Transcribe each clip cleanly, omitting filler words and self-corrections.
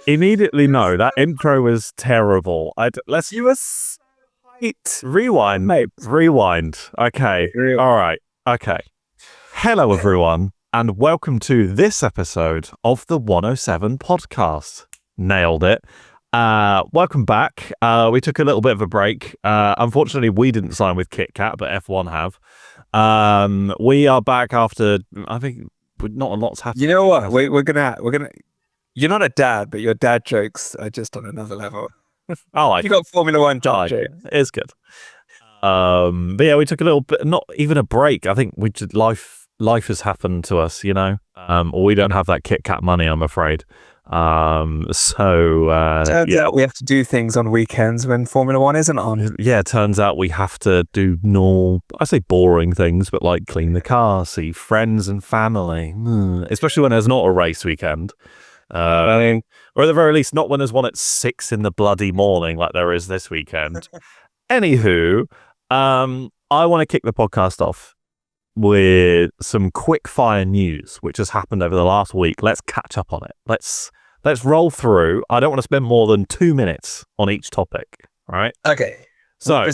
Immediately, no. That intro was terrible. Let's You were so right. rewind, mate. Rewind. Okay. All right. Okay. Hello, everyone, and welcome to this episode of the 107 podcast. Nailed it. Welcome back. We took a little bit of a break. Unfortunately, we didn't sign with KitKat, but F1 have. We are back after, I think, not a lot's happened. You know what? We're gonna. You're not a dad, but your dad jokes are just on another level. You got Formula One joke. It's good. But yeah, we took a little bit, not even a break. I think we just life has happened to us, you know. Or we don't have that KitKat money, I'm afraid. Turns out we have to do things on weekends when Formula One isn't on. Yeah, turns out we have to do normal, I say boring things, but like clean the car, see friends and family, especially when there's not a race weekend. I mean, or at the very least, not when there's one at 6 in the bloody morning like there is this weekend. Anywho, I want to kick the podcast off with some quick fire news, which has happened over the last week. Let's catch up on it. Let's roll through. I don't want to spend more than 2 minutes on each topic. Right? Okay. So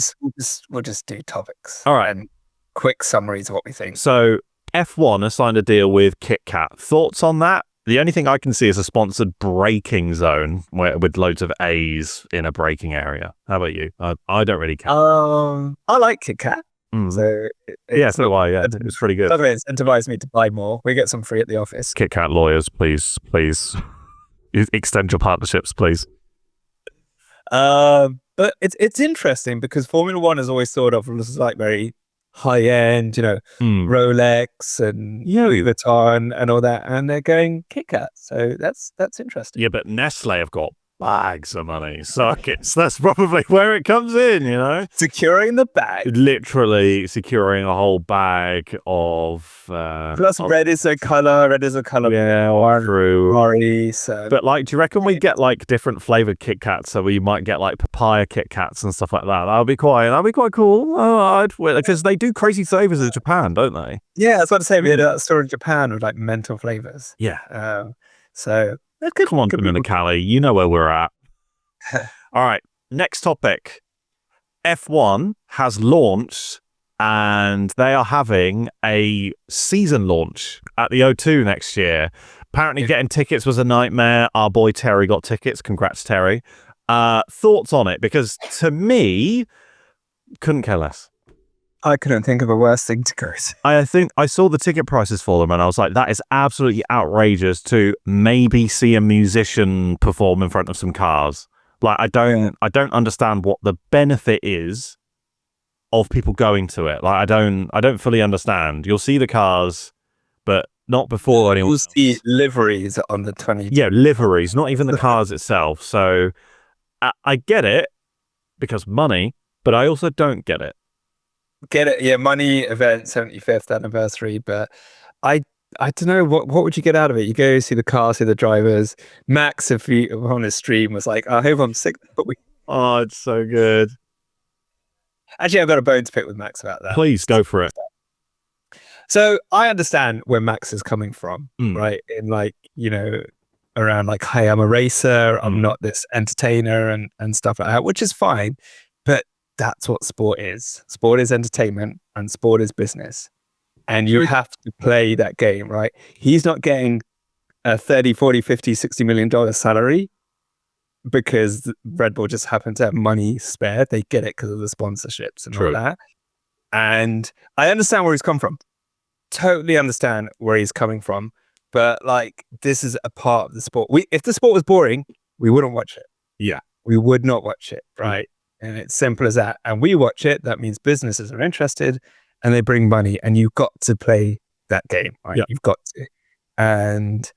we'll just do topics. All right. And quick summaries of what we think. So F1 has signed a deal with KitKat. Thoughts on that? The only thing I can see is a sponsored braking zone with loads of A's in a braking area. How about you? I don't really care. I like KitKat. So so do I. Yeah, it's pretty good. It's incentivized me to buy more. We get some free at the office. KitKat lawyers, please extend your partnerships, please. But it's interesting because Formula One is always thought of as like very high end, you know, Rolex and Louis Vuitton and all that, and they're going KitKat. So that's interesting. Yeah, but Nestle have got bags of money. Sockets. That's probably where it comes in, you know? Securing the bag. Literally securing a whole bag of... Plus red is a colour. Yeah, true. Maurice. But like, do you reckon we get like different flavoured Kit Kats? So we might get like papaya Kit Kats and stuff like that. That'd be quite cool. Because they do crazy flavours in Japan, don't they? Yeah, I was about to say, we had a store in Japan with like mental flavours. Yeah. So... Come on, Cali. You know where we're at. All right. Next topic. F1 has launched and they are having a season launch at the O2 next year. Apparently getting tickets was a nightmare. Our boy Terry got tickets. Congrats, Terry. Thoughts on it? Because to me, couldn't care less. I couldn't think of a worse thing to go to. I think I saw the ticket prices for them and I was like, that is absolutely outrageous to maybe see a musician perform in front of some cars. Like, I don't understand what the benefit is of people going to it. Like, I don't fully understand. You'll see the cars, but not before anyone. You'll see liveries on the 20. Yeah, liveries, not even the cars itself. So I get it because money, but I also don't get it. Get it, yeah, money event, 75th anniversary, but I don't know, what would you get out of it? You go see the car, see the drivers. Max, if he on his stream, was like, I hope I'm sick, but oh, it's so good. Actually, I've got a bone to pick with Max about that. Please go for it. So I understand where Max is coming from, right? In like, you know, around like, hey, I'm a racer, I'm not this entertainer and stuff like that, which is fine, but that's what sport is. Sport is entertainment and sport is business. And you have to play that game, right? He's not getting a 30, 40, 50, $60 million salary because Red Bull just happen to have money spare. They get it because of the sponsorships and all that. And I understand where he's come from. Totally understand where he's coming from. But like, this is a part of the sport. If the sport was boring, we wouldn't watch it. Yeah. We would not watch it, right? And it's simple as that. And we watch it. That means businesses are interested and they bring money and you've got to play that game, right? Yeah. You've got to. And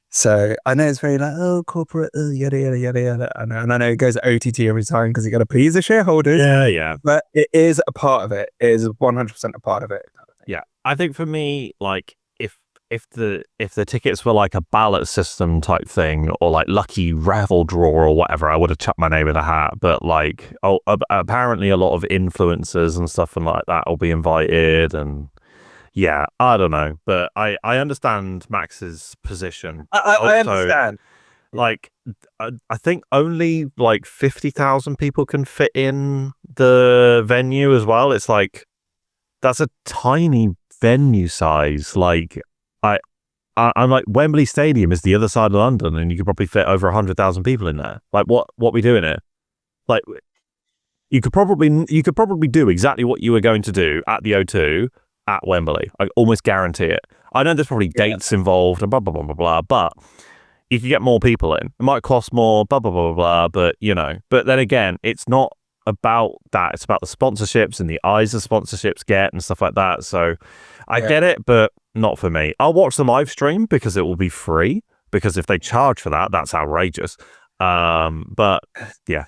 so I know it's very like, oh, corporate, yada, yada, yada, yada. And I know it goes OTT every time because you got to please the shareholders. Yeah. But it is a part of it. It is 100% a part of it. Yeah. I think for me, like, if the tickets were like a ballot system type thing or like lucky raffle draw or whatever, I would have chucked my name in a hat. But like, apparently a lot of influencers and stuff and like that will be invited, and yeah, I don't know, but I understand Max's position. I understand. like I think only like 50,000 people can fit in the venue as well. It's like that's a tiny venue size. Like I'm like Wembley Stadium is the other side of London, and you could probably fit over 100,000 people in there. Like what we doing here? Like you could probably do exactly what you were going to do at the O2 at Wembley. I almost guarantee it. I know there's probably dates involved and blah blah blah blah blah, but you could get more people in. It might cost more, blah blah blah blah, but you know. But then again, it's not about that. It's about the sponsorships and the eyes the sponsorships get and stuff like that. So I get it, but not for me. I'll watch the live stream because it will be free. Because if they charge for that, that's outrageous. But yeah.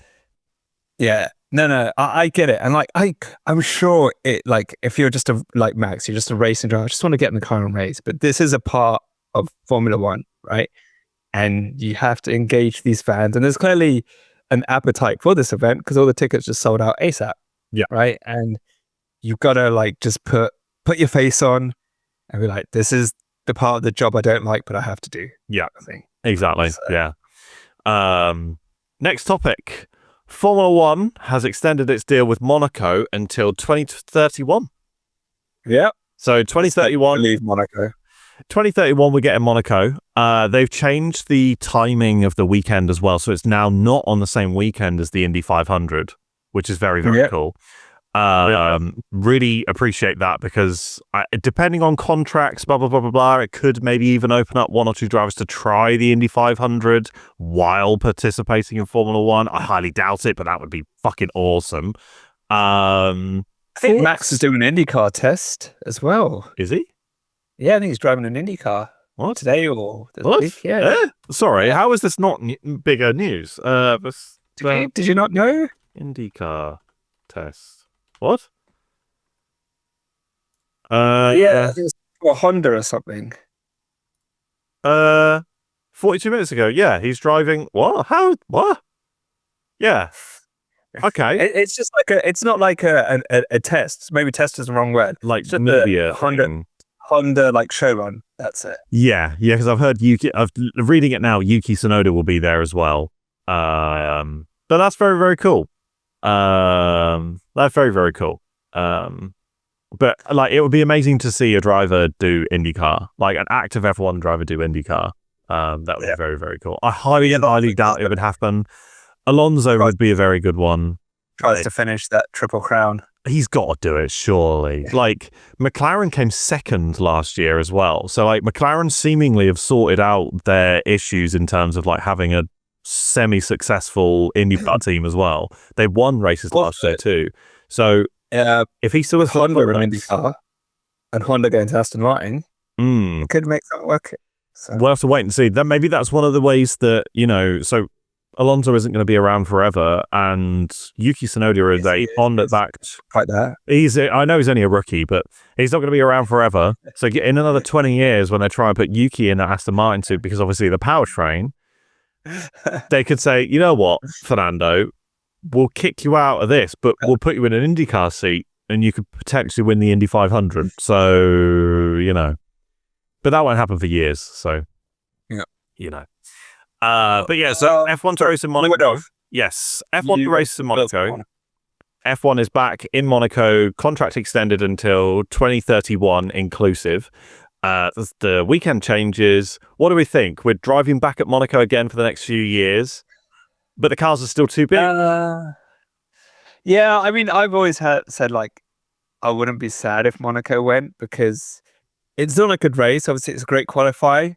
No, I get it, and like I'm sure it, like if you're just like Max, you're just a racing driver, I just want to get in the car and race. But this is a part of Formula One, right? And you have to engage these fans, and there's clearly an appetite for this event because all the tickets just sold out ASAP. Yeah, right. And you've got to like just put your face on and be like, this is the part of the job I don't like, but I have to do. Yeah, I think exactly. So. Yeah. Next topic. Formula One has extended its deal with Monaco until 2031. Yeah. So 2031. Leave Monaco. 2031, we're getting Monaco. They've changed the timing of the weekend as well. So it's now not on the same weekend as the Indy 500, which is very, very cool. Really appreciate that because depending on contracts, blah, blah, blah, blah, blah, it could maybe even open up one or two drivers to try the Indy 500 while participating in Formula One. I highly doubt it, but that would be fucking awesome. I think Max is doing an IndyCar test as well. Is he? Yeah, I think he's driving an IndyCar. What? Today or this what? week? Yeah. Sorry, how is this not bigger news? Did you not know? IndyCar test. What? Yeah, I think it's for Honda or something. 42 minutes ago. Yeah, he's driving. What? How? What? Yeah. Okay. It's just like it's not like a test. Maybe test is the wrong word. Like media Honda like show run. That's it. Yeah, because I've heard reading it now. Yuki Tsunoda will be there as well. But that's very, very cool. That's very, very cool. But like it would be amazing to see a driver do IndyCar, like an active F1 driver do IndyCar. That would be very, very cool. I highly doubt it would happen. Alonso would be a very good one. Tries to finish that Triple Crown. He's got to do it, surely. Like, McLaren came second last year as well. So, like, McLaren seemingly have sorted out their issues in terms of, like, having a semi-successful IndyCar team as well. They won races last year, too. So, if he still has Honda in IndyCar and Honda going to Aston Martin, it could make that work. So. We'll have to wait and see. Then maybe that's one of the ways that, you know, so Alonso isn't going to be around forever, and Yuki Tsunoda is a Honda-backed. Like that. I know he's only a rookie, but he's not going to be around forever. So in another 20 years, when they try and put Yuki in an Aston Martin suit, because obviously the powertrain, they could say, you know what, Fernando, we'll kick you out of this, but we'll put you in an IndyCar seat, and you could potentially win the Indy 500. So, you know. But that won't happen for years, so, you know. But yeah, so F1 to race in Monaco. Yes, F1 to race in Monaco. F1 is back in Monaco, contract extended until 2031 inclusive. The weekend changes. What do we think? We're driving back at Monaco again for the next few years, but the cars are still too big. Yeah, I mean, I've always said, like, I wouldn't be sad if Monaco went because it's not a good race. Obviously, it's a great qualifier.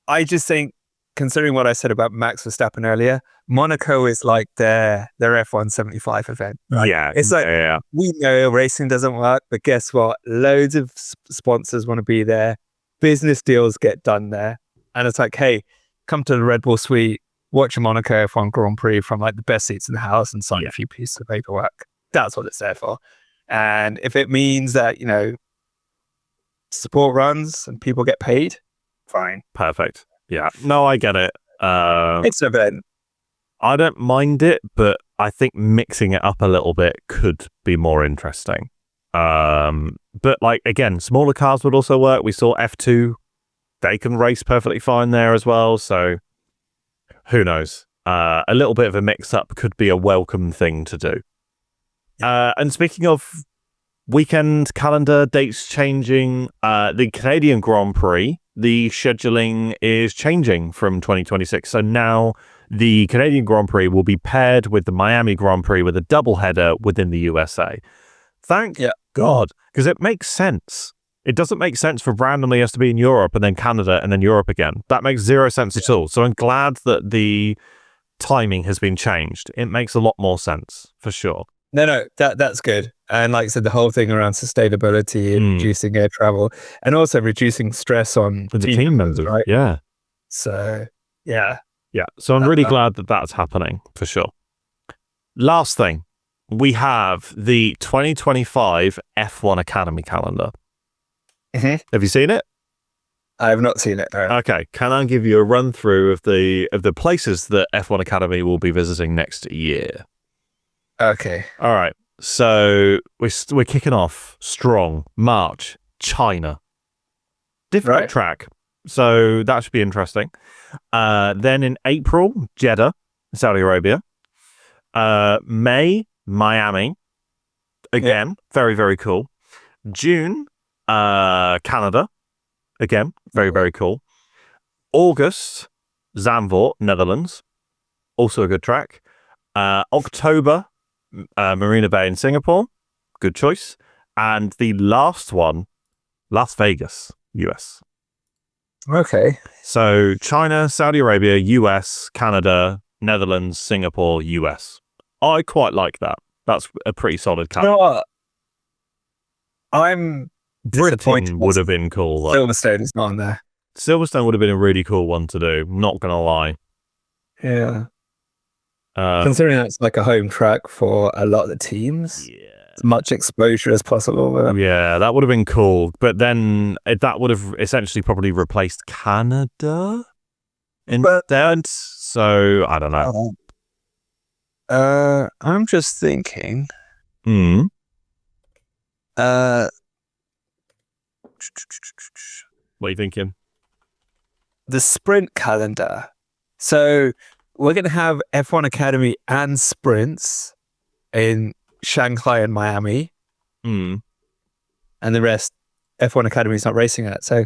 I just think, considering what I said about Max Verstappen earlier, Monaco is like their F1 75 event. Right? Yeah. It's like, we know racing doesn't work, but guess what? Loads of sponsors want to be there. Business deals get done there. And it's like, hey, come to the Red Bull Suite, watch a Monaco F1 Grand Prix from like the best seats in the house and sign a few pieces of paperwork. That's what it's there for. And if it means that, you know, support runs and people get paid, fine. Perfect. Yeah. No, I get it. It's an event. I don't mind it, but I think mixing it up a little bit could be more interesting. But like, again, smaller cars would also work. We saw F2. They can race perfectly fine there as well. So who knows? A little bit of a mix-up could be a welcome thing to do. And speaking of weekend calendar dates changing, the Canadian Grand Prix, the scheduling is changing from 2026. So now the Canadian Grand Prix will be paired with the Miami Grand Prix with a double header within the USA. Thank God, because it makes sense. It doesn't make sense for randomly us to be in Europe and then Canada and then Europe again. That makes zero sense at all. So I'm glad that the timing has been changed. It makes a lot more sense for sure. No, that's good. And like I said, the whole thing around sustainability and reducing air travel and also reducing stress on the team members, right? Yeah. So, yeah. So I'm really glad that that's happening for sure. Last thing, we have the 2025 F1 Academy calendar. Mm-hmm. Have you seen it? I have not seen it. No. Okay, can I give you a run through of the places that F1 Academy will be visiting next year? Okay. All right. So we're kicking off strong. March, China. Different track. So that should be interesting. Then in April, Jeddah, Saudi Arabia. May, Miami. Again, very, very cool. June, Canada. Again, very, very cool. August, Zandvoort, Netherlands. Also a good track. October, Marina Bay in Singapore. Good choice. And the last one, Las Vegas, US. Okay. So China, Saudi Arabia, US, Canada, Netherlands, Singapore, US. I quite like that. That's a pretty solid calendar. You know what? I'm Britain would have been cool. Silverstone is not on there. Silverstone would have been a really cool one to do. Not going to lie. Yeah. Considering that's like a home track for a lot of the teams. Yeah. As much exposure as possible. Yeah, that would have been cool. But then that would have essentially probably replaced Canada instead. So I don't know. I'm just thinking. What are you thinking? The sprint calendar. So we're going to have F1 Academy and sprints in Shanghai and Miami. And the rest, F1 Academy is not racing at. So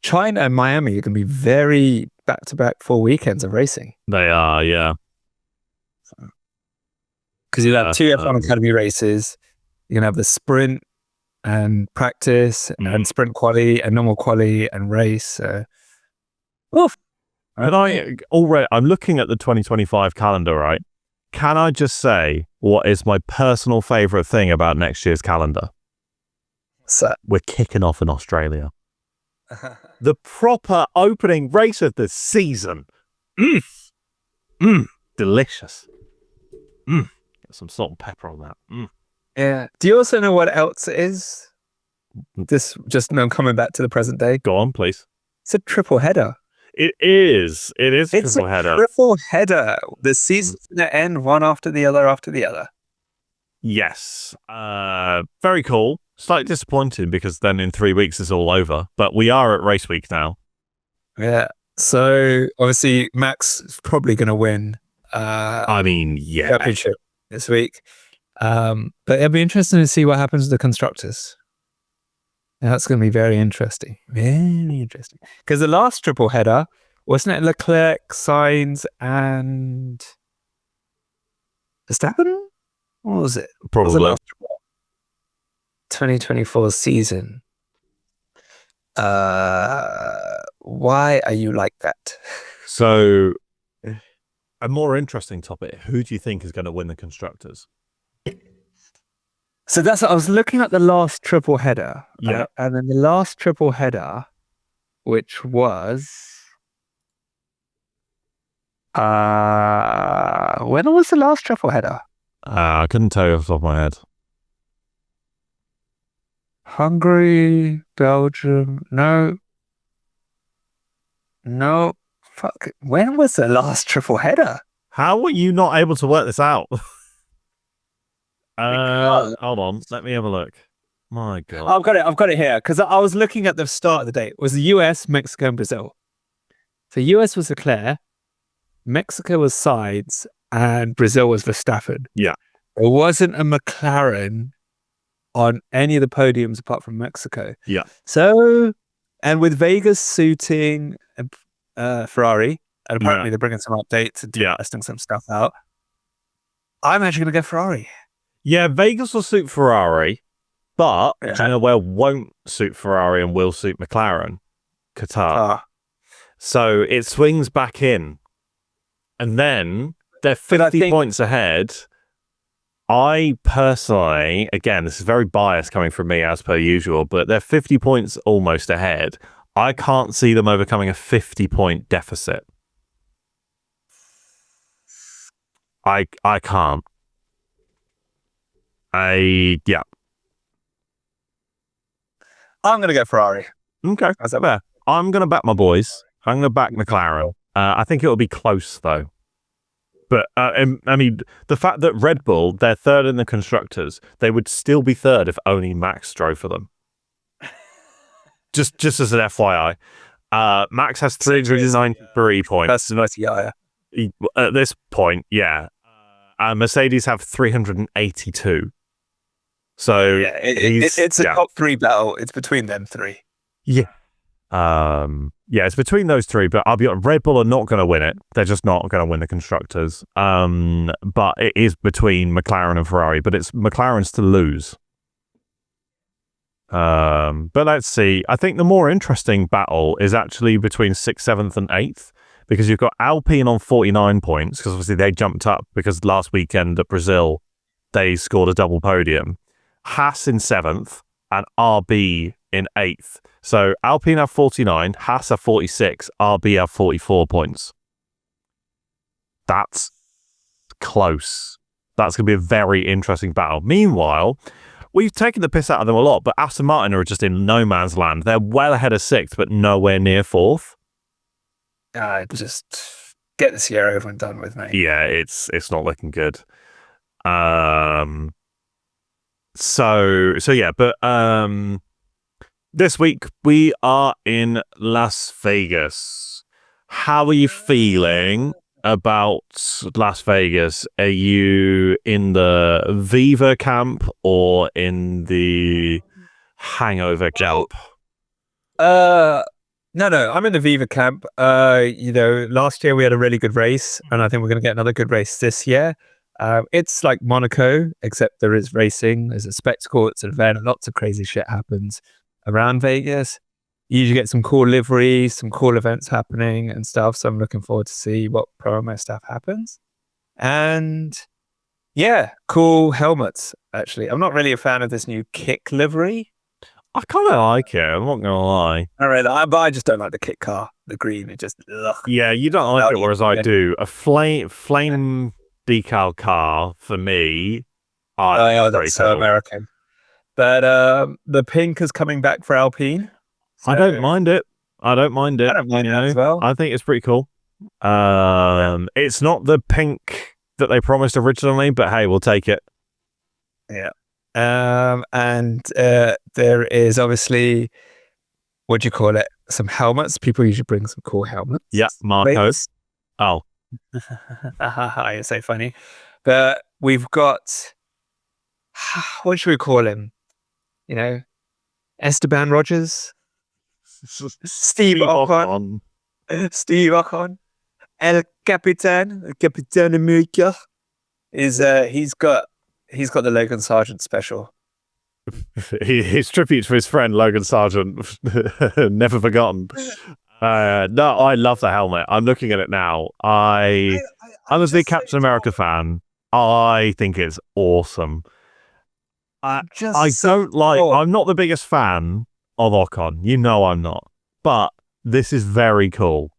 China and Miami are going to be very back-to-back full weekends of racing. They are, yeah. Because you'll have two F1 Academy races. You're going to have the sprint and practice and sprint quali and normal quali and race. And I'm looking at the 2025 calendar, right? Can I just say what is my personal favorite thing about next year's calendar? What's that? We're kicking off in Australia. The proper opening race of the season. Delicious. Get some salt and pepper on that. Yeah. Do you also know what else it is? This just coming back to the present day. Go on, please. It's a triple header. It is. It's triple header. Triple header. The season's going to end one after the other after the other. Yes. Very cool. Slightly disappointing because then in 3 weeks it's all over. But we are at race week now. Yeah. So obviously Max is probably going to win. Championship this week. But it'll be interesting to see what happens to the constructors. That's going to be very interesting. Very interesting. Because the last triple header, wasn't it Leclerc, Sainz, and Verstappen? What was it? Probably. What was the 2024 season. Why are you like that? So, a more interesting topic. Who do you think is going to win the constructors? So that's what I was looking at the last triple header. Yeah. And then the last triple header, which was when was the last triple header? I couldn't tell you off the top of my head. Hungary, Belgium, no. Fuck. When was the last triple header? How were you not able to work this out? Hold on, let me have a look. My God, I've got it here because I was looking at the start of the date. It was the US, Mexico, and Brazil. So US was Leclerc, Mexico was Sides and Brazil was Verstappen. Yeah. There wasn't a McLaren on any of the podiums apart from Mexico. Yeah. So, and with Vegas suiting Ferrari, and apparently they're bringing some updates and testing some stuff out, I'm actually going to go Ferrari. Yeah, Vegas will suit Ferrari, but you know where won't suit Ferrari and will suit McLaren? Qatar. So it swings back in. And then they're 50 points ahead. I personally, again, this is very biased coming from me as per usual, but they're 50 points almost ahead. I can't see them overcoming a 50-point deficit. I can't. Yeah. I'm going to go Ferrari. Okay. How's that fair? I'm going to back my boys. I'm going to back McLaren. I think it'll be close, though. But, I mean, the fact that Red Bull, they're third in the constructors, they would still be third if only Max drove for them. just as an FYI. Max has 393 points. That's nice, yeah. At this point, yeah. Mercedes have 382. So yeah, it's a top three battle. It's between them three. Yeah. Yeah, it's between those three, but I'll be honest, Red Bull are not going to win it. They're just not going to win the constructors. But it is between McLaren and Ferrari, but it's McLaren's to lose. But let's see. I think the more interesting battle is actually between 6th, 7th, and 8th, because you've got Alpine on 49 points, because obviously they jumped up because last weekend at Brazil, they scored a double podium. Haas in 7th and RB in 8th. So Alpine have 49, Haas have 46, RB have 44 points. That's close. That's going to be a very interesting battle. Meanwhile, we've taken the piss out of them a lot, but Aston Martin are just in no man's land. They're well ahead of 6th, but nowhere near 4th. Just get this year over and done with, mate. Yeah, it's not looking good. So yeah, but this week we are in Las Vegas. How are you feeling about Las Vegas? Are you in the Viva camp or in the hangover camp? No, I'm in the Viva camp. Last year we had a really good race, and I think we're going to get another good race this year. It's like Monaco, except there is racing. There's a spectacle. It's an event. Lots of crazy shit happens around Vegas. You usually get some cool liveries, some cool events happening and stuff. So I'm looking forward to see what promo stuff happens. And yeah, cool helmets, actually. I'm not really a fan of this new Kick livery. I kind of like it. I'm not going to lie. But I just don't like the Kick car. The green, it just... Ugh. Yeah, you don't like it, whereas I do. A flame decal car, for me... that's so American. But the pink is coming back for Alpine. So I don't mind it. I don't mind it as well. I think it's pretty cool. It's not the pink that they promised originally, but hey, we'll take it. Yeah. And there is obviously, what do you call it? Some helmets. People usually bring some cool helmets. Yeah, Marcos. Oh. You're so funny. But we've got, what should we call him? Esteban Rogers, Steve Ocon, El Capitan America is he's got the Logan Sargent special. His tribute to his friend Logan Sargent, never forgotten. No, I love the helmet. I'm looking at it now. I'm a big Captain America fan. I think it's awesome. I'm not the biggest fan of Ocon. You know I'm not. But this is very cool.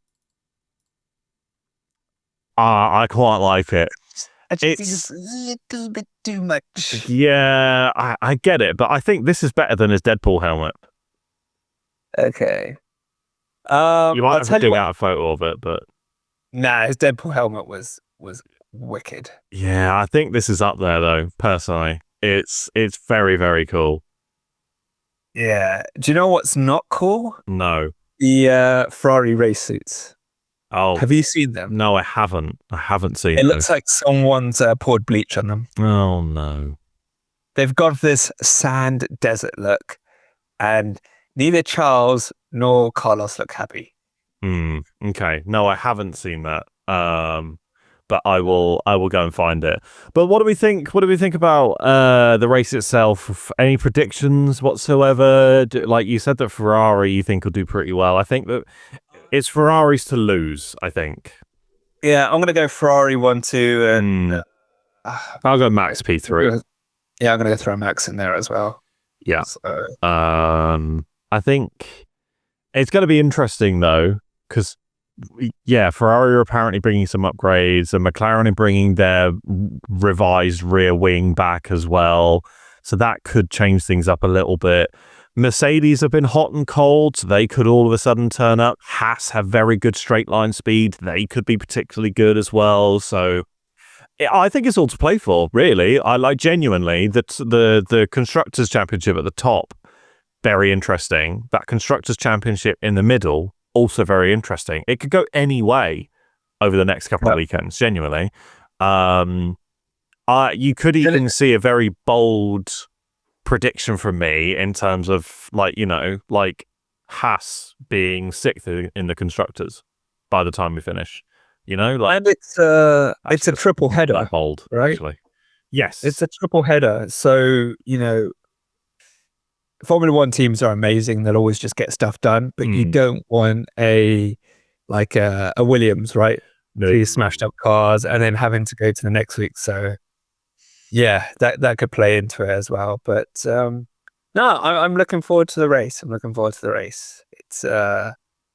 I quite like it. It's a little bit too much. Yeah, I get it, but I think this is better than his Deadpool helmet. Okay. You might have to dig out a photo of it, but... Nah, his Deadpool helmet was wicked. Yeah, I think this is up there, though, personally. It's very, very cool. Yeah. Do you know what's not cool? No. The Ferrari race suits. Oh, Have you seen them? no, I haven't. I haven't seen It those. looks like someone's poured bleach on them. Oh, no. They've got this sand desert look, and neither Charles nor Carlos look happy. Okay. No, I haven't seen that. But I will go and find it. But what do we think? What do we think about the race itself? Any predictions whatsoever? Like you said that Ferrari you think will do pretty well. I think that it's Ferrari's to lose, I think. Yeah, I'm gonna go Ferrari 1-2, and I'll go Max P3. Yeah, I'm gonna throw Max in there as well. Yeah. So. I think it's going to be interesting though, because Ferrari are apparently bringing some upgrades, and McLaren are bringing their revised rear wing back as well. So that could change things up a little bit. Mercedes have been hot and cold, so they could all of a sudden turn up. Haas have very good straight line speed. They could be particularly good as well. So I think it's all to play for, really. I like genuinely that the Constructors' Championship at the top, very interesting. That Constructors' Championship in the middle, also very interesting. It could go any way over the next couple of weekends, genuinely. You could even see a very bold prediction from me in terms of like Haas being sixth in the Constructors by the time we finish. And it's a triple header. That bold, right? Actually. Yes, it's a triple header. So Formula One teams are amazing. They'll always just get stuff done, but you don't want a Williams, right? No. These smashed up cars and then having to go to the next week. So yeah, that could play into it as well. But no, I'm looking forward to the race. It's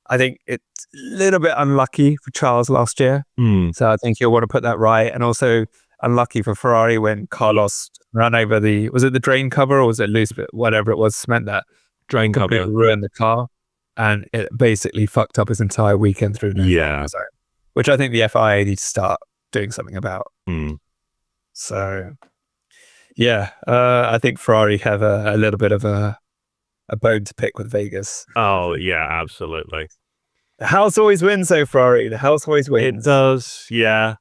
I think it's a little bit unlucky for Charles last year. So I think you'll want to put that right. And also unlucky for Ferrari when Carlos ran over was it the drain cover or was it loose, but whatever it was, meant that drain cover ruined the car, and it basically fucked up his entire weekend through. Which I think the FIA need to start doing something about. So yeah, I think Ferrari have a little bit of a bone to pick with Vegas. Oh yeah, absolutely. The house always wins, though, Ferrari. The house always wins. It does, yeah.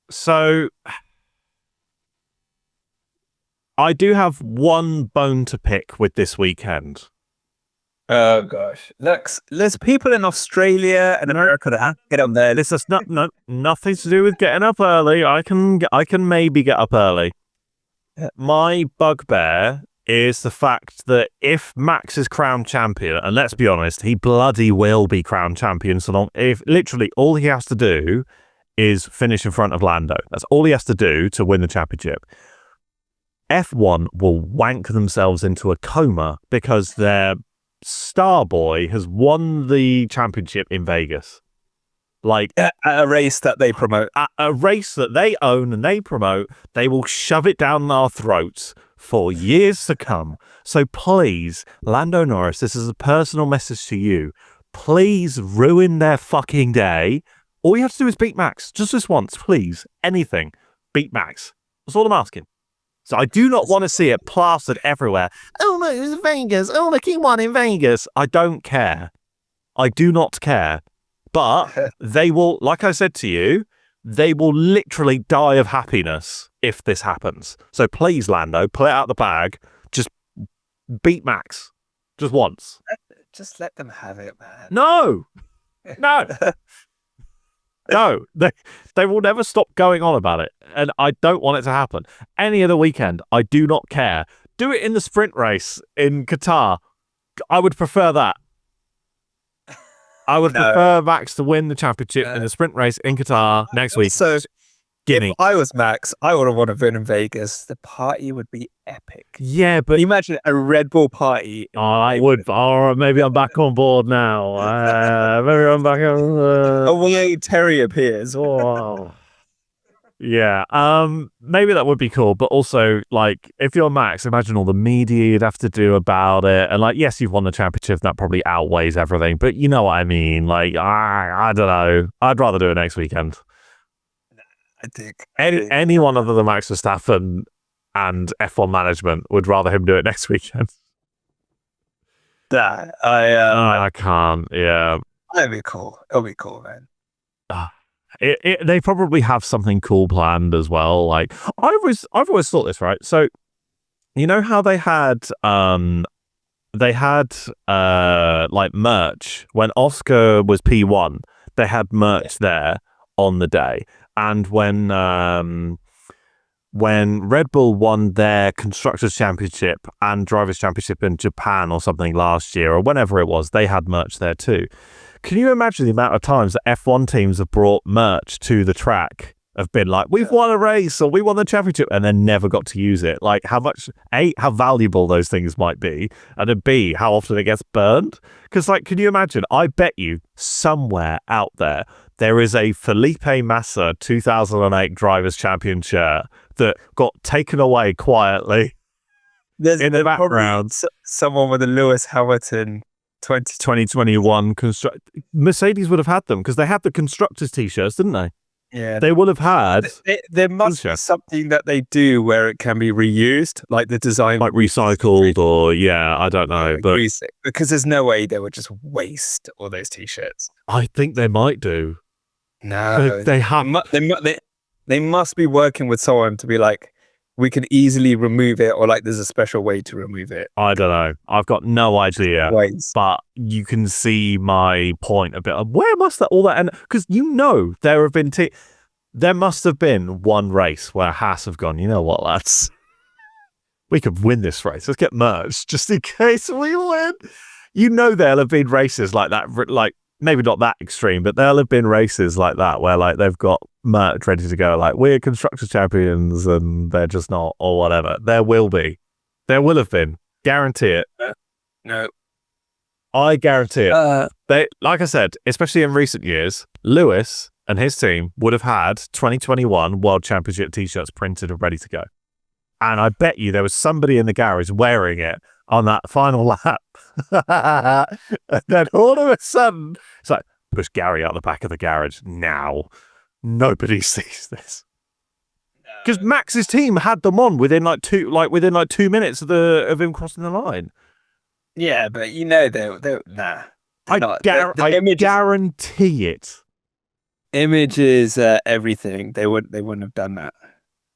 So I do have one bone to pick with this weekend. Oh gosh, there's people in Australia and America that have to get up there. This has nothing to do with getting up early. I can maybe get up early. My bugbear is the fact that if Max is crowned champion, and let's be honest, he bloody will be crowned champion so long, if literally all he has to do is finish in front of Lando. That's all he has to do to win the championship. F1 will wank themselves into a coma because their star boy has won the championship in Vegas. Like at a race that they promote. At a race that they own and they promote, they will shove it down our throats for years to come. So please, Lando Norris, this is a personal message to you. Please ruin their fucking day. All you have to do is beat Max. Just this once, please. Anything. Beat Max. That's all I'm asking. So I do not want to see it plastered everywhere. Oh, no, it's Vegas. Oh, look, he won in Vegas. I don't care. I do not care. But they will, like I said to you, they will literally die of happiness if this happens. So please, Lando, pull it out the bag. Just beat Max. Just once. Just let them have it, man. No. No, they will never stop going on about it. And I don't want it to happen. Any other weekend, I do not care. Do it in the sprint race in Qatar. I would prefer that. I would prefer Max to win the championship in the sprint race in Qatar next week. So, Guinea. If I was Max, I would have wanted to win in Vegas. The party would be epic. Yeah, but can you imagine a Red Bull party? I would. All right, maybe I'm back on board now. Maybe I'm back on. A Wayne Terry appears. Oh. Yeah, maybe that would be cool, but also, like, if you're Max, imagine all the media you'd have to do about it, and, like, yes, you've won the championship, that probably outweighs everything, but you know what I mean, like, I don't know, I'd rather do it next weekend. I think anyone other than Max Verstappen and F1 management would rather him do it next weekend. That I can't, yeah. That'd be cool. It'll be cool, man. They probably have something cool planned as well. Like I've always thought this, right? So you know how they had like merch when Oscar was P1. They had merch there on the day, and when Red Bull won their Constructors' Championship and Drivers' Championship in Japan or something last year, or whenever it was, they had merch there too. Can you imagine the amount of times that F1 teams have brought merch to the track, have been like, we've won a race or we won the championship, and then never got to use it? Like how much, A, how valuable those things might be, and then B, how often it gets burned? Because like, can you imagine? I bet you somewhere out there is a Felipe Massa 2008 Drivers' Champion shirt that got taken away quietly in the background. Someone with a Lewis Hamilton 2021 Mercedes would have had them because they had the constructors t-shirts, didn't they? Yeah, they would have had. There must be something that they do where it can be reused, like the design, like recycled, or I don't know, but because there's no way they would just waste all those t-shirts. I think they might do. No, they have. They must be working with someone to be like, we can easily remove it, or like there's a special way to remove it. I don't know. I've got no idea. But you can see my point a bit. Where must all that end? Because there have been there must have been one race where Haas have gone, you know what, lads? We could win this race. Let's get merged just in case we win. There'll have been races like that, like maybe not that extreme, but there'll have been races like that where like they've got merch ready to go, like we're Constructors' Champions and they're just not, or whatever. There will have been, guarantee it. No, I guarantee it. They, like I said, especially in recent years, Lewis and his team would have had 2021 World Championship t-shirts printed and ready to go, and I bet you there was somebody in the garage wearing it on that final lap. And then all of a sudden it's like, push Gary out the back of the garage now. Nobody sees this. Because Max's team had them on within 2 minutes of him crossing the line. Yeah, but they're nah. I guarantee it. Image is everything. They wouldn't have done that.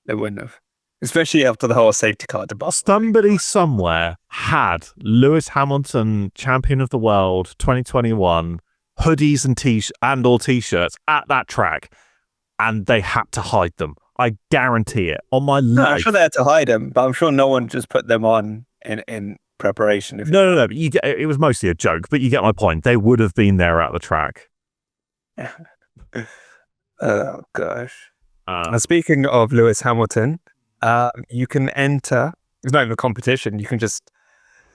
They wouldn't have. Especially after the whole safety car debacle. Somebody somewhere had Lewis Hamilton, champion of the world, 2021, hoodies and all t-shirts at that track, and they had to hide them. I guarantee it. On my life. I'm sure they had to hide them, but I'm sure no one just put them on in preparation. No. But it was mostly a joke, but you get my point. They would have been there at the track. Oh, gosh. Speaking of Lewis Hamilton, you can enter. It's not even a competition. You can just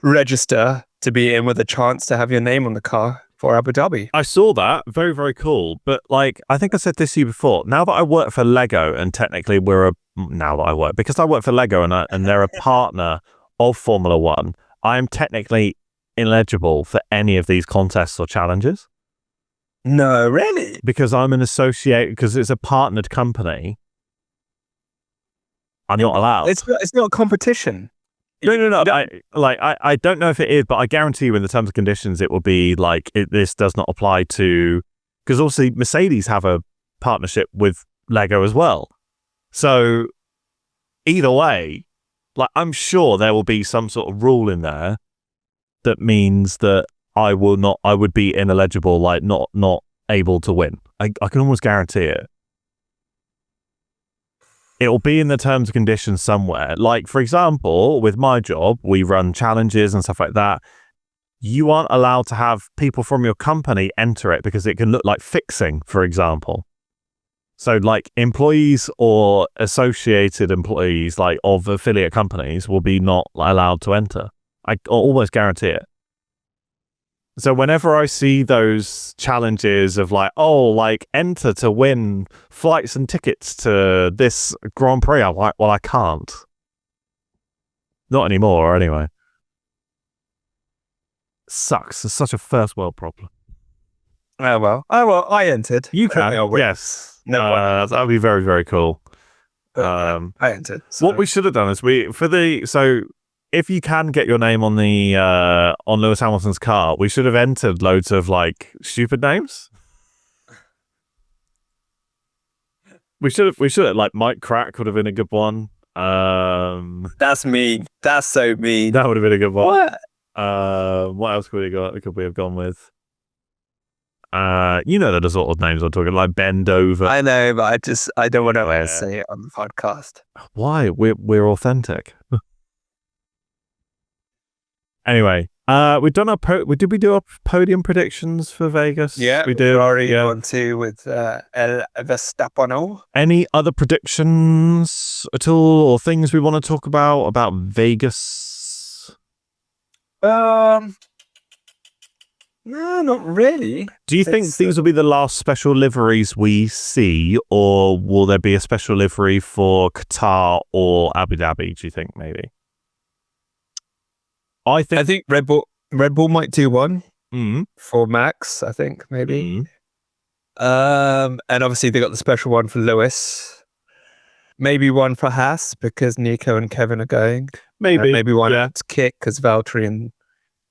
register to be in with a chance to have your name on the car for Abu Dhabi. I saw that. Very, very cool. But like, I think I said this to you before. Now that I work for Lego, and technically because I work for Lego and they're a partner of Formula One, I am technically ineligible for any of these contests or challenges. No, really? Because I'm an associate, because it's a partnered company. I'm not allowed. It's not a competition. No. I don't know if it is, but I guarantee you in the terms and conditions, it will be like, this does not apply to, because obviously Mercedes have a partnership with Lego as well. So either way, like, I'm sure there will be some sort of rule in there that means that I would be ineligible, like not able to win. I can almost guarantee it. It'll be in the terms and conditions somewhere. Like, for example, with my job, we run challenges and stuff like that. You aren't allowed to have people from your company enter it because it can look like fixing, for example. So, like, employees or associated employees, like, of affiliate companies will be not allowed to enter. I almost guarantee it. So whenever I see those challenges of like, enter to win flights and tickets to this Grand Prix, I'm like, well, I can't. Not anymore, anyway. Sucks. It's such a first world problem. Oh, well, I entered. You can. Yes. No, that would be very, very cool. I entered. So. What we should have done is if you can get your name on the on Lewis Hamilton's car, we should have entered loads of like stupid names. We should have like Mike Crack would have been a good one. That's mean. That's so mean. That would have been a good one. What? What else could we have gone with? You know the sort of names I'm talking, like Bend Over. I know, but I don't want to say it on the podcast. Why? We're authentic. Anyway, we've done our did we do our podium predictions for Vegas? Yeah, we did. Already on to with El Verstappen. Any other predictions at all, or things we want to talk about Vegas? No, not really. Do you think these will be the last special liveries we see, or will there be a special livery for Qatar or Abu Dhabi? Do you think maybe? I think Red Bull might do one for Max. I think maybe. And obviously they got the special one for Lewis. Maybe one for Haas because Nico and Kevin are going. Maybe one to Kit because Valtteri and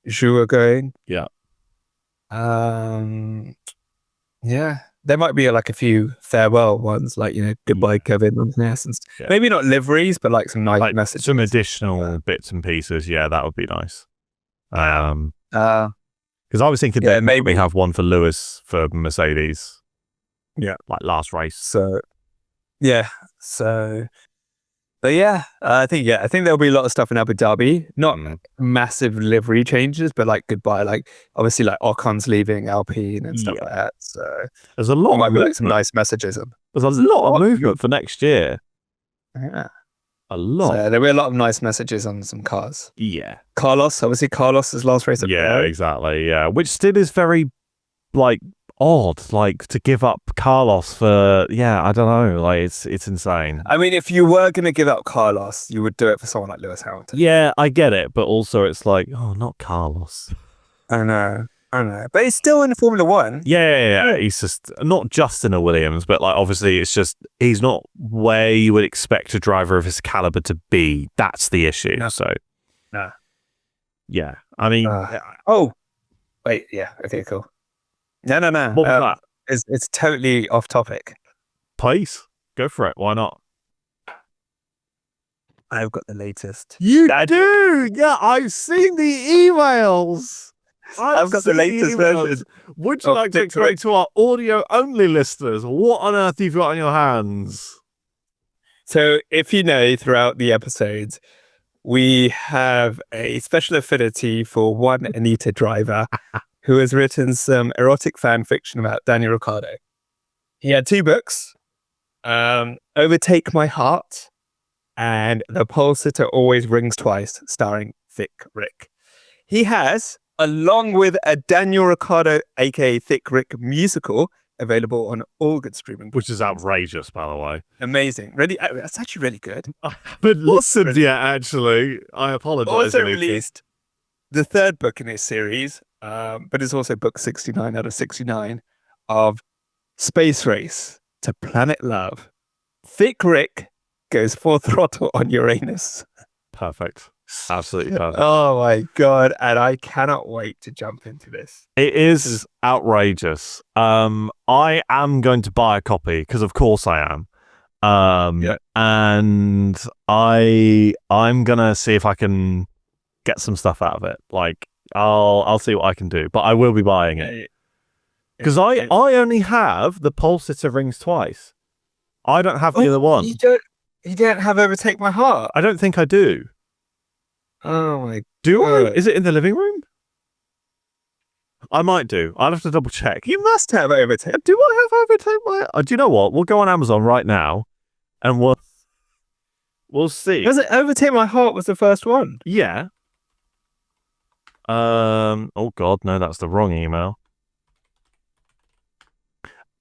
Zhu are going. Yeah. Yeah, there might be like a few farewell ones, like goodbye Kevin and essence. Yeah. Maybe not liveries, but like some nice messages, some additional bits and pieces. Yeah, that would be nice. Because I was thinking that maybe have one for Lewis for Mercedes. Yeah, like last race. So but yeah, I think there'll be a lot of stuff in Abu Dhabi. Not massive livery changes, but like goodbye. Like obviously, like Ocon's leaving Alpine and stuff like that. So there's a lot. Might be like some nice messages. There's a lot of movement for next year. Yeah, a lot. So there'll be a lot of nice messages on some cars. Yeah, Carlos's last race. Exactly. Yeah, which still is very like odd, like to give up Carlos for I don't know, like it's insane. I mean, if you were going to give up Carlos, you would do it for someone like Lewis Hamilton. Yeah, I get it, but also it's like, oh, not Carlos. I know, but he's still in Formula One. Yeah. He's just not just in a Williams, but like obviously it's just he's not where you would expect a driver of his caliber to be. That's the issue. No. So no, yeah, I mean, wait, yeah, okay, cool. No. What was that? It's totally off topic. Please, go for it. Why not? I've got the latest. You do? Yeah, I've seen the emails. I've got the latest version. Would you like to explain to our audio-only listeners what on earth you've got on your hands? So, if you know, throughout the episodes, we have a special affinity for one Anita driver who has written some erotic fan fiction about Daniel Ricciardo. He had 2 books, Overtake My Heart and The Pole Sitter Always Rings Twice, starring Thick Rick. He has, along with a Daniel Ricciardo, aka Thick Rick musical, available on all good streaming. Which is outrageous, by the way. Amazing. Really, that's actually really good. But listened yet, actually. I apologize. Also released the 3rd book in his series, but it's also book 69 out of 69 of Space Race to Planet Love. Thick Rick goes full throttle on Uranus. Perfect. Absolutely perfect. Oh my God. And I cannot wait to jump into this. It is outrageous. I am going to buy a copy because of course I am. And I'm gonna see if I can get some stuff out of it. Like I'll see what I can do, but I will be buying it because I only have the Pole Sitter Rings Twice. I don't have the other one. You don't have Overtake My Heart? I don't think I do. Oh my Do I? Is it in the living room? I might do. I'll have to double check. You must have Overtake. Do I have Overtake My? Do you know what? We'll go on Amazon right now, and we'll see. Does it Overtake My Heart was the first one? Yeah. Oh God, no, that's the wrong email.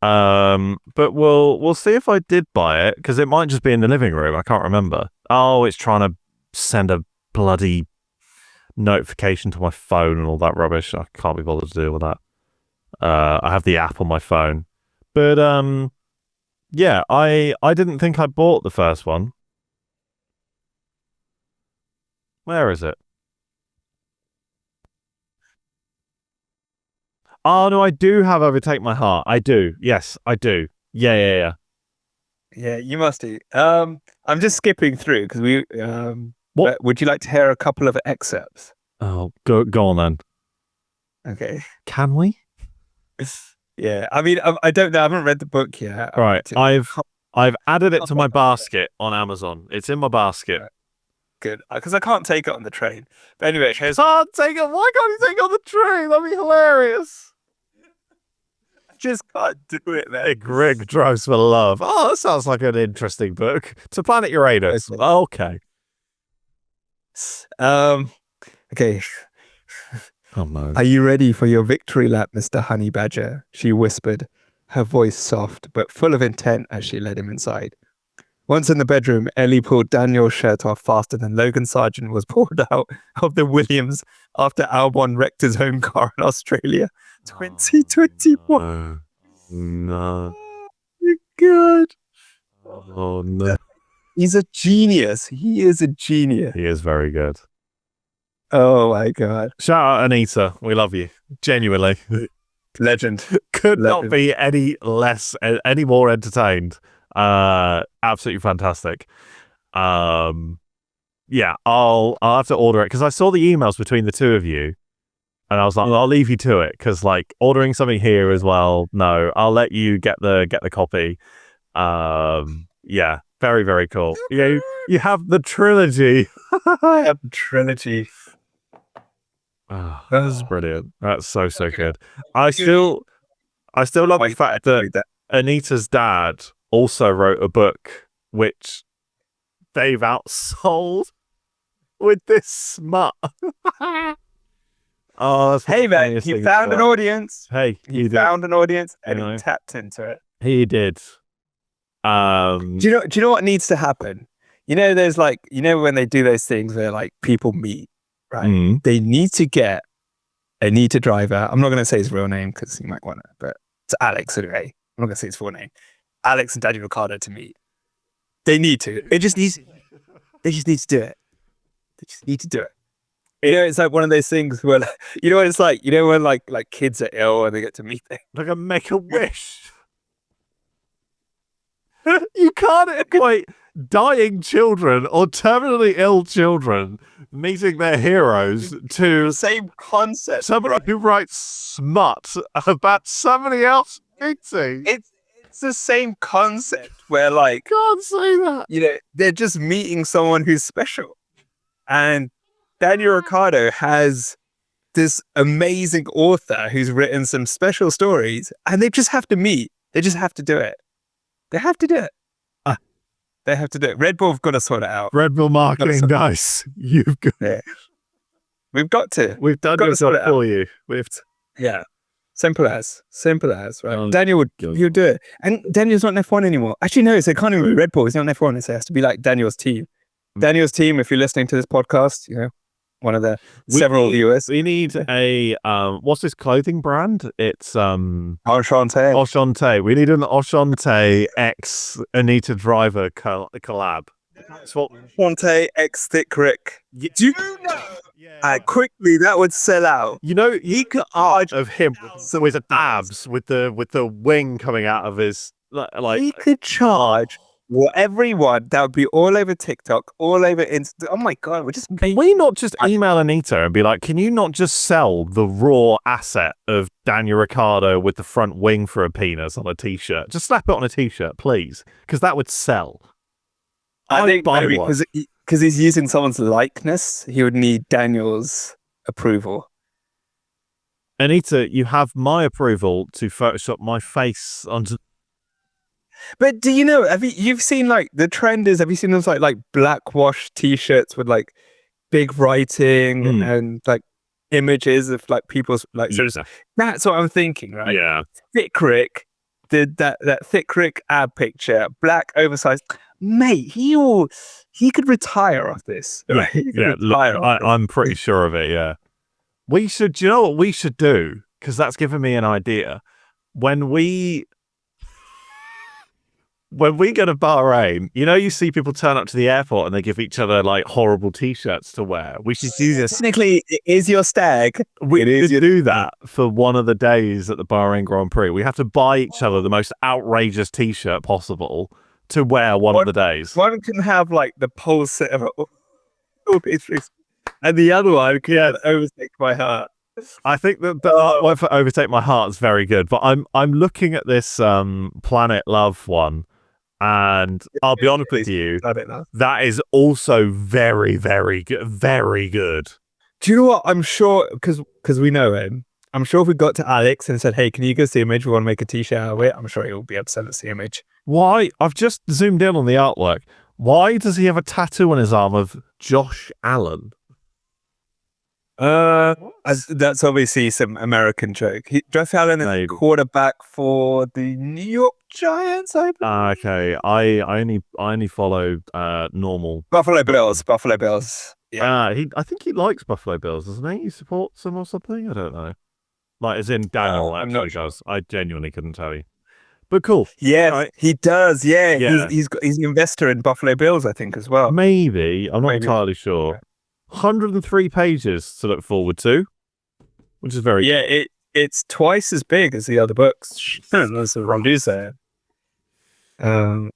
But we'll see if I did buy it because it might just be in the living room. I can't remember. Oh, it's trying to send a bloody notification to my phone and all that rubbish. I can't be bothered to deal with that. I have the app on my phone, but yeah, I didn't think I bought the first one. Where is it? Oh no, I do have Overtake My Heart. I do. Yes, I do. Yeah. Yeah, you must do. I'm just skipping through because we. What? But would you like to hear a couple of excerpts? Oh, go on then. Okay. Can we? Yeah, I mean, I don't know. I haven't read the book yet. Right. I've added it to my basket on Amazon. It's in my basket. Right. Good, because I can't take it on the train. But anyway, here's. Can't take it. Why can't you take it on the train? That'd be hilarious. I just can't do it, man. Big Rig Drives for Love. Oh, that sounds like an interesting book. To Planet Uranus. Okay. Okay. Oh no. Are you ready for your victory lap, Mr. Honey Badger? She whispered, her voice soft but full of intent as she led him inside. Once in the bedroom, Ellie pulled Daniel's shirt off faster than Logan Sargent was pulled out of the Williams after Albon wrecked his own car in Australia 2021. Oh, no. Oh, my God. Oh no. He's a genius. He is a genius. He is very good. Oh my God. Shout out Anita. We love you. Genuinely. Legend. Could not Legend. be any more entertained. Absolutely fantastic. Yeah, I'll have to order it because I saw the emails between the two of you and I was like, I'll leave you to it because like ordering something here as well. No, I'll let you get the copy. Yeah, very, very cool. You have the trilogy. I have the trilogy. Oh, that's brilliant. That's so good. I still love the fact that Anita's dad also wrote a book which they've outsold with this smut. Oh, that's hey man, he found an audience. Hey, he found an audience and he tapped into it. He did. Do you know what needs to happen? You know, there's like, you know, when they do those things where like people meet, right? They need to get Anita Driver. I'm not going to say his real name because you might want to, but it's Alex anyway. I'm not going to say his full name. Alex and Daniel Ricciardo to meet. They need to. They just need to do it. They just need to do it. You know, it's like one of those things where, you know what it's like? You know when like kids are ill and they get to meet them? Like a Make-A-Wish. You can't equate dying children or terminally ill children meeting their heroes to the same concept. Somebody who writes smut about somebody else meeting. It's the same concept where like, can't say that. You know, they're just meeting someone who's special. And Daniel Ricciardo has this amazing author who's written some special stories and they just have to meet. They just have to do it. They have to do it. They have to do it. Red Bull have got to sort it out. Red Bull marketing, guys. You've got it. We've got to. We've done your job for you. Yeah. Simple as, right? Daniel he'll do it. And Daniel's not in F1 anymore. Actually, no, so it can't even be Red Bull. He's not in F1. It has to be like Daniel's team. Daniel's team, if you're listening to this podcast, you know, one of the several viewers. We need a what's this clothing brand? It's Enchante. Enchante. We need an Enchante X Anita Driver collab. That's what Enchante X Thick Rick. Do you know? Quickly that would sell out. You know, he could art of him with the abs, with the wing coming out of his like. He could charge. Well, everyone that would be all over TikTok, all over Insta. Oh my God, Can we not just email Anita and be like, can you not just sell the raw asset of Daniel Ricciardo with the front wing for a penis on a t-shirt? Just slap it on a t-shirt, please, because that would sell. I think because he's using someone's likeness, he would need Daniel's approval. Anita, you have my approval to Photoshop my face onto. But do you know, you've seen like the trend is, have you seen those like black wash t-shirts with like big writing and like images of like people's like, so that's what I'm thinking, right? Yeah. Thick Rick did that Thick Rick ab picture, black oversized, mate, he could retire off this. Right? I'm pretty sure of it. Yeah. We should, do you know what we should do? Because that's given me an idea. When we when we go to Bahrain, you see people turn up to the airport and they give each other like horrible T-shirts to wear. We should do this. Technically, it is your stag. We should do that for one of the days at the Bahrain Grand Prix. We have to buy each other the most outrageous T-shirt possible to wear one of the days. One can have like the pole set of and the other one can overtake my heart. I think that the one for Overtake My Heart is very good, but I'm looking at this Planet Love one, and I'll be honest with you, that is also very, very good. Very good. Do you know what? I'm sure, because we know him, I'm sure if we got to Alex and said, hey, can you go see Image? We want to make a T-shirt out of it. I'm sure he'll be able to send us the image. Why? I've just zoomed in on the artwork. Why does he have a tattoo on his arm of Josh Allen? That's obviously some American joke. Josh Allen is quarterback for the New York Giants, I believe. Okay, I only follow normal Buffalo Bills. Yeah. I think he likes Buffalo Bills, doesn't he? He supports them or something. I don't know. Like as in Daniel actually does. I genuinely couldn't tell you. But cool. Yeah, he does. Yeah. He's an investor in Buffalo Bills, I think, as well. Maybe. I'm not entirely sure. 103 pages to look forward to, which is very it's twice as big as the other books. That's what Ron said. All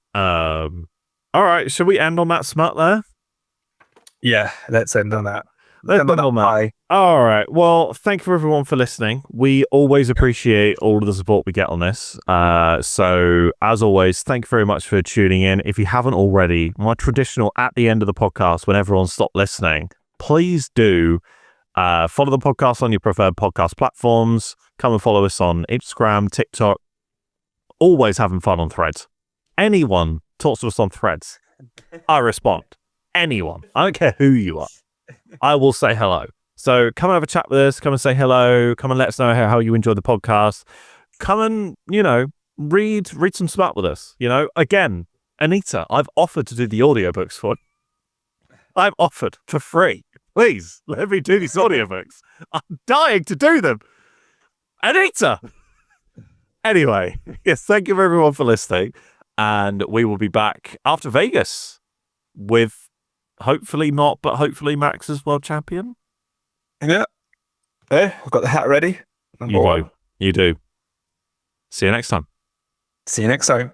right, should we end on that smut there? Yeah, let's end on that. All right. Well, thank you everyone for listening. We always appreciate all of the support we get on this. So as always, thank you very much for tuning in. If you haven't already, my traditional at the end of the podcast, when everyone stopped listening, please do follow the podcast on your preferred podcast platforms. Come and follow us on Instagram, TikTok. Always having fun on Threads. Anyone talks to us on Threads, I respond. Anyone. I don't care who you are. I will say hello. So come and have a chat with us. Come and say hello. Come and let us know how you enjoy the podcast. Come and, read some smut with us. Again, Anita, I've offered to do the audiobooks for you. I've offered for free. Please, let me do these audiobooks. I'm dying to do them. Anita! Anyway, yes, thank you everyone for listening. And we will be back after Vegas with hopefully not, but hopefully Max as world champion. Yeah. I've got the hat ready. You do. See you next time. See you next time.